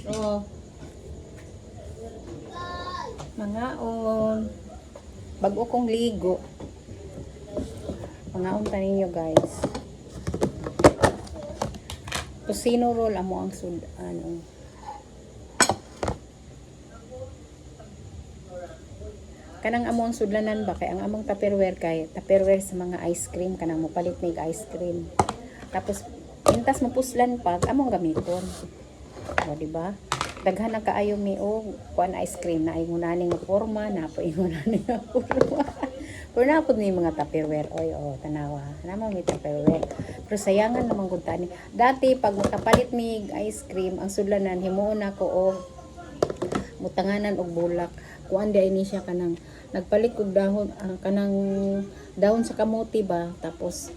Oh, mangaon. Bago kong ligo. Mangaon ta ninyo guys. Tosino roll amo ang ano. Kanang among sudlanan ba kay ang among Tupperware kay Tupperware sa mga ice cream kanang mopalit mig ice cream. Tapos intas mo puslan pag among gamiton. O di ba? Daghan na kaayo mi og kuan ice cream na ingunaning forma na po ingunaning forma. Pero na pud ni mga Tupperware oy tanawa. Namo mi Tupperware. Pero sayangan namang gud tani. Dati pag makapalit mig ice cream ang sudlanan himuon ako og mutanganan og bulak. Kuan di ini siya kanang nagpalit kog dahon kanang dahon sa kamote ba tapos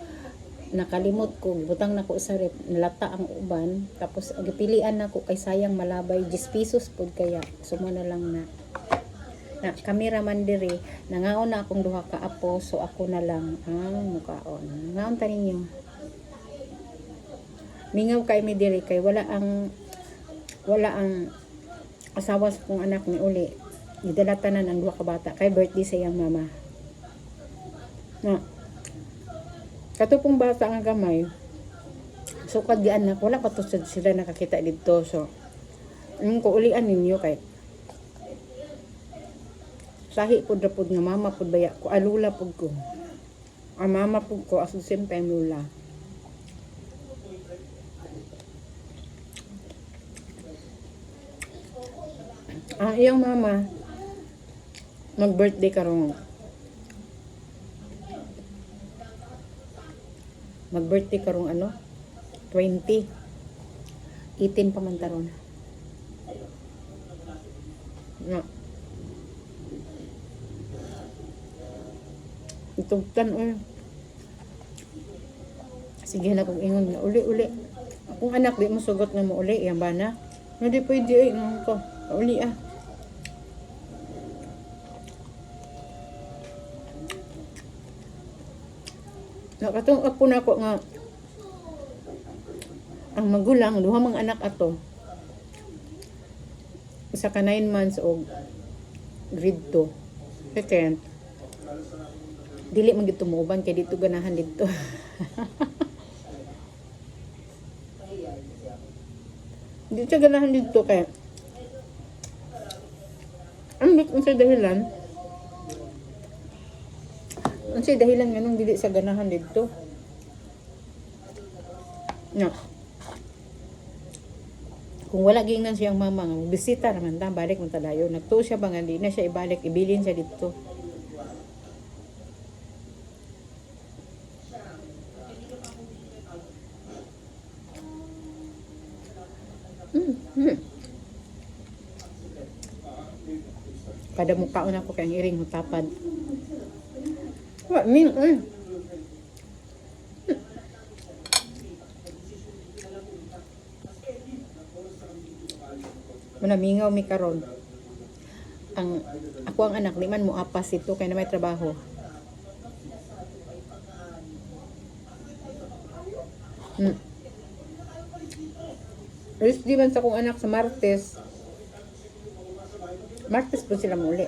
nakalimot ko butang nako sa rep nalata ang uban tapos gipilian nako kay sayang malabay 10 pesos pud kaya sumo na lang na cameraman diri nangaon na akong duha ka apo so ako na lang ang mukaon ngaon ta ninyo mingaw kay mi diri kay wala ang asawa sa kong anak ni uli gidala tanan ang duha ka bata kay birthday sa iyang mama na katupong bata nga gamay so kad di anak wala pa to sila nakakita dito so ko ulian ninyo kay sahi pud ra pud nga mama pud baya ko alula pud ko ang mama pud ko as the same time lula ang iyang mama mag-birthday karong ano 20 18 pa man taron na itugtan sige na kung ingon na uli akong anak di mo sugot nga mo uli yan ba na hindi pwede ko uli nakatong apo na ko nga ang magulang duha mang anak ato isa ka 9 months og grade 2 second dili man gid tumuban kay dito ganahan dito dito siya ganahan dito kay ang sa dahilan unsay dahilan nganong dili sa ganahan didto? No. Kung wala gingnan siyang mama nga bisita naman ta balik man ta dayon. Nagtuo siya ba nga di na siya ibalik ibilin siya didto. Kada mukhaon ako kay ang iring mutapad. What mean? Manamingaw mi karon. Ako ang anak di man mo apas ito kay na may trabaho. Alis di man sa kong anak sa Martes po sila muli.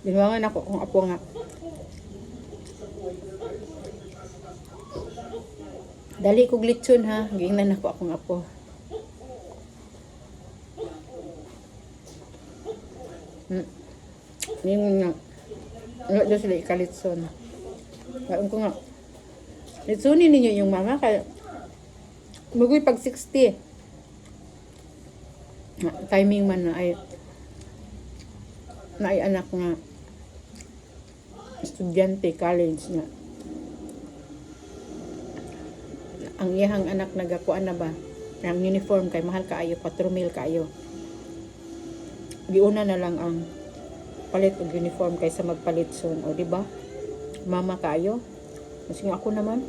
Dinawangan ako kung apo nga. Dali ko glitson ha. Gingnan ako akong apo. Yung nga. Ano daw sila ikalitson. Karoon ko nga. Litsonin ninyo yung mama. Kaya magoy pag 60. Timing man na ay anak nga estudyante college nga ang iyang anak nagakuan na ba ang uniform kay mahal kaayo 4,000 kaayo giuna na lang ang palit og uniform kaysa magpalit son o di ba mama kaayo kasi ako naman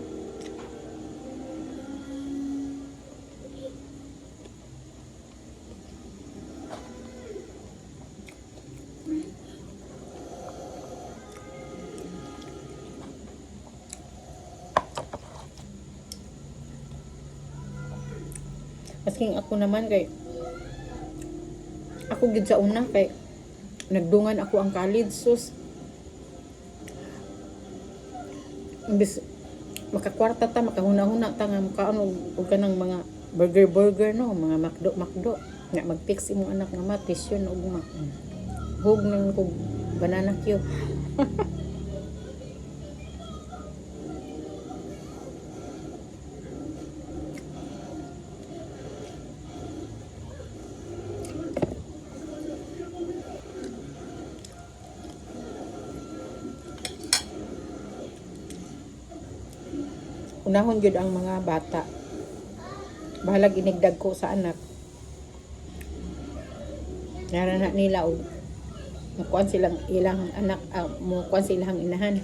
Asking ako naman kay ako gid sa una kay nagdungan ako ang college sus. Imbis makakwarta ta, makahuna-huna ta nga makaano og kanang mga burger no, mga McDo nga mag-fix imong anak nga matisyon og hug nang kog banana cue. Unahon gyud ang mga bata. Bahalag inigdag ko sa anak. Narana nila og mukuan silang ilang anak, mukuan silang inahan.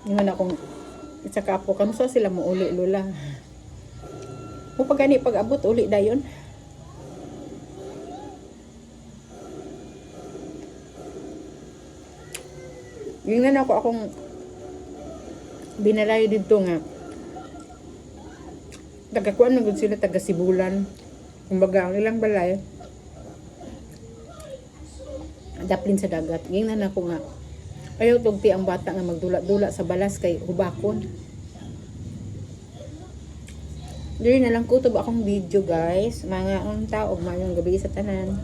Ngayon akong sa kapo kanso sila mo uli lula. Mo pagani pag-abot uli dayon. Yun ako akong binalayo dito nga. Tagakuan na gud sila taga Sibulan. Kumbaga ang ilang balay daplin sa dagat. Yun ako nga. Ayaw tugti ang bata nga magdula-dula sa balas kay hubakon. Dili na lang kutob akong video guys. Mga tao, mayong gabi sa tanan.